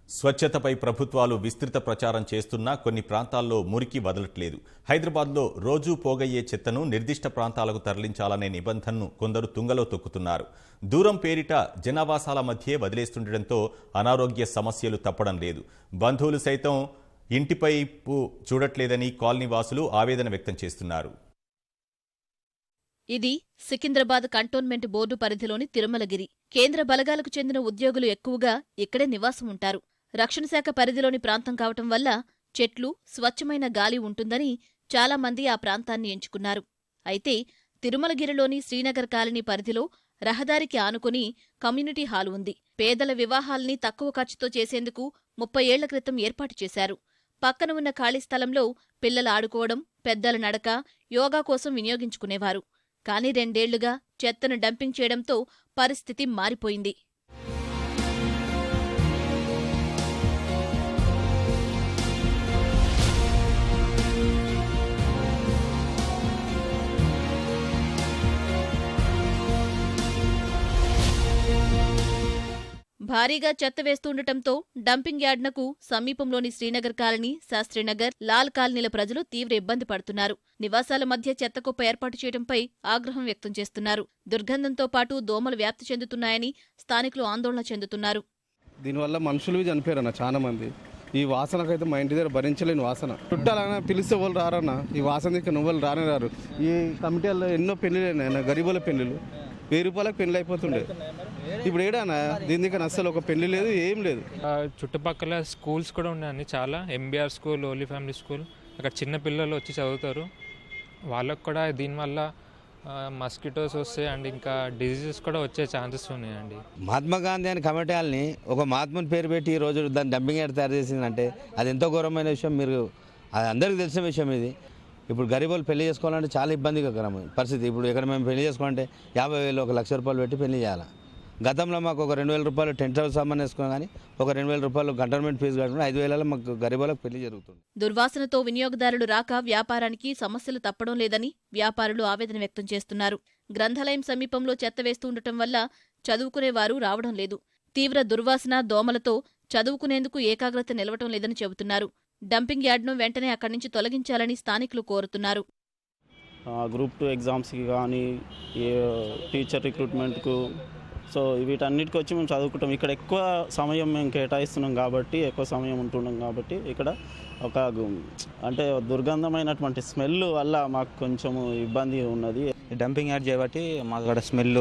స్వచ్ఛతపై ప్రభుత్వాలు విస్తృత ప్రచారం చేస్తున్నా కొన్ని ప్రాంతాల్లో మురికి వదలట్లేదు. హైదరాబాద్లో రోజూ పోగయ్యే చెత్తను నిర్దిష్ట ప్రాంతాలకు తరలించాలనే నిబంధనను కొందరు తుంగలో తొక్కుతున్నారు. దూరం పేరిట జనావాసాల మధ్యే వదిలేస్తుండటంతో అనారోగ్య సమస్యలు తప్పడం లేదు. బంధువులు సైతం ఇంటిపైపు చూడట్లేదని కాలనీ వాసులు ఆవేదన వ్యక్తం చేస్తున్నారు. ఇది సికింద్రాబాద్ కంటోన్మెంట్ బోర్డు పరిధిలోని తిరుమలగిరి. కేంద్ర బలగాలకు చెందిన ఉద్యోగులు ఎక్కువగా ఇక్కడే నివాసం ఉంటారు. రక్షణ శాఖ పరిధిలోని ప్రాంతం కావటం వల్ల చెట్లు, స్వచ్ఛమైన గాలి ఉంటుందని చాలామంది ఆ ప్రాంతాన్ని ఎంచుకున్నారు. అయితే తిరుమలగిరిలోని శ్రీనగర్ కాలనీ పరిధిలో రహదారికి ఆనుకుని కమ్యూనిటీ హాల్ ఉంది. పేదల వివాహాల్ని తక్కువ ఖర్చుతో చేసేందుకు 30 ఏళ్ల క్రితం ఏర్పాటు చేశారు. పక్కన ఉన్న ఖాళీ స్థలంలో పిల్లలు ఆడుకోవడం, పెద్దల నడక, యోగా కోసం వినియోగించుకునేవారు. కానీ 2 ఏళ్లుగా చెత్తను డంపింగ్ చేయడంతో పరిస్థితి మారిపోయింది. భారీగా చెత్త వేస్తుండటంతో డంపింగ్ యార్డ్నకు సమీపంలోని శ్రీనగర్ కాలనీ, శాస్త్రీనగర్, లాల్ కాలనీల ప్రజలు తీవ్ర ఇబ్బంది పడుతున్నారు. నివాసాల మధ్య చెత్త కుప్ప ఏర్పాటు చేయడంపై ఆగ్రహం వ్యక్తం చేస్తున్నారు. దుర్గంధంతో పాటు దోమలు వ్యాప్తి చెందుతున్నాయని స్థానికులు ఆందోళన చెందుతున్నారు. దీనివల్ల మనుషులు చనిపోయారన్న చాలా మంది. ఈ వాసనకైతే మా ఇంటి దగ్గర భరించలేని వాసన. చుట్టాలన్నా పిలిస్తే వాళ్ళు రారన్న. ఈ వాసన ఇక్కడ నువ్వులు రానే రారు. ఈ కమిటీల్లో ఎన్నో పెళ్లిలేనా, గరీబుల పెళ్లిళ్ళు 1000 రూపాయలకు పెళ్లి అయిపోతుండే. ఇప్పుడు ఏడానా దీని దగ్గర అస్సలు ఒక పెళ్లి లేదు, ఏం లేదు. చుట్టుపక్కల స్కూల్స్ కూడా ఉన్నాయని చాలా. ఎంబీఆర్ స్కూల్, ఓలీ ఫ్యామిలీ స్కూల్, అక్కడ చిన్న పిల్లలు వచ్చి చదువుతారు. వాళ్ళకు కూడా దీనివల్ల మస్కిటోస్ వస్తాయి అండ్ ఇంకా డిజీజెస్ కూడా వచ్చే ఛాన్సెస్ ఉన్నాయండి. మహాత్మా గాంధీ అని కమిటీల్ని ఒక మహాత్ముని పేరు పెట్టి ఈ రోజు దాన్ని డంపింగ్ యార్డ్ తయారు చేసిందంటే అది ఎంతో ఘోరమైన విషయం. మీరు అది అందరికీ తెలిసిన విషయం ఇది. ఇప్పుడు గరీబులు పెళ్లి చేసుకోవాలంటే చాలా ఇబ్బందికరమైన పరిస్థితి. ఇప్పుడు ఇక్కడ మేము పెళ్లి చేసుకోవాలంటే 50,000 1,00,000 రూపాయలు పెట్టి పెళ్లి చేయాలి. గతంలో మాకు ఒక 2,000 రూపాయలు టెంట్ హౌస్ సామాన్ వేసుకున్నాం, కానీ ఒక 2,000 రూపాయలు కంటోన్మెంట్ ఫీజు కట్టుకుని 5,000 మాకు గరీబులకు పెళ్లి జరుగుతుంది. దుర్వాసనతో వినియోగదారులు రాక వ్యాపారానికి సమస్యలు తప్పడం లేదని వ్యాపారులు ఆవేదన వ్యక్తం చేస్తున్నారు. గ్రంథాలయం సమీపంలో చెత్త వేస్తుండటం వల్ల చదువుకునేవారు రావడం లేదు. తీవ్ర దుర్వాసన, దోమలతో చదువుకునేందుకు ఏకాగ్రత నిలవటం లేదని చెబుతున్నారు. డంపింగ్ యార్డ్ను వెంటనే అక్కడి నుంచి తొలగించాలని స్థానికులు కోరుతున్నారు. గ్రూప్ 2 ఎగ్జామ్స్కి కానీ, టీచర్ రిక్రూట్మెంట్కు, సో వీటన్నిటికి వచ్చి మేము చదువుకుంటాం. ఇక్కడ ఎక్కువ సమయం మేము కేటాయిస్తున్నాం కాబట్టి, ఎక్కువ సమయం ఉంటున్నాం కాబట్టి ఇక్కడ ఒక అంటే దుర్గంధమైనటువంటి స్మెల్ వల్ల మాకు కొంచెము ఇబ్బంది ఉన్నది. డంపింగ్ యార్డ్ చేయబట్టి మాకు అక్కడ స్మెల్,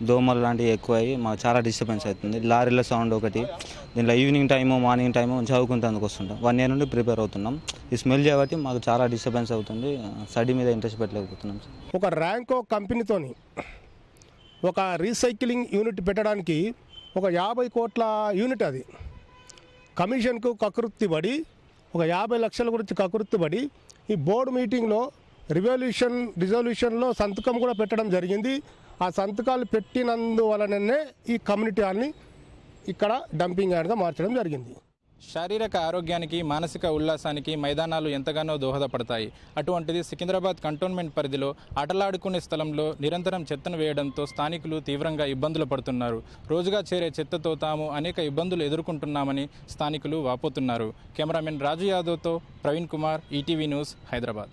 దోమలు లాంటివి ఎక్కువ అయ్యి మాకు చాలా డిస్టర్బెన్స్ అవుతుంది. లారీల సౌండ్ ఒకటి, దీంట్లో ఈవినింగ్ టైము, మార్నింగ్ టైము చదువుకుంటేందుకు వస్తుంటాం. 1 year నుండి ప్రిపేర్ అవుతున్నాం. ఈ స్మెల్ చేయబట్టి మాకు చాలా డిస్టర్బెన్స్ అవుతుంది. స్టడీ మీద ఇంట్రెస్ట్ పెట్టలేకపోతున్నాం. ఒక ర్యాంకో కంపెనీతోని ఒక రీసైక్లింగ్ యూనిట్ పెట్టడానికి ఒక 50 కోట్ల యూనిట్, అది కమిషన్కు కకృత్తిపడి ఒక 50 లక్షల గురించి కకృత్తిపడి ఈ బోర్డు మీటింగ్లో రిజల్యూషన్లో సంతకం కూడా పెట్టడం జరిగింది. ఆ సంతకాలు పెట్టినందువలననే ఈ కమ్యూనిటీ హాల్ని ఇక్కడ డంపింగ్ యార్డ్గా మార్చడం జరిగింది. శారీరక ఆరోగ్యానికి, మానసిక ఉల్లాసానికి మైదానాలు ఎంతగానో దోహదపడతాయి. అటువంటిది సికింద్రాబాద్ కంటోన్మెంట్ పరిధిలో ఆటలాడుకునే స్థలంలో నిరంతరం చెత్తను వేయడంతో స్థానికులు తీవ్రంగా ఇబ్బందులు పడుతున్నారు. రోజుగా చేరే చెత్తతో తాము అనేక ఇబ్బందులు ఎదుర్కొంటున్నామని స్థానికులు వాపోతున్నారు. కెమెరామెన్ రాజు యాదవ్తో ప్రవీణ్ కుమార్, ఈటీవీ న్యూస్, హైదరాబాద్.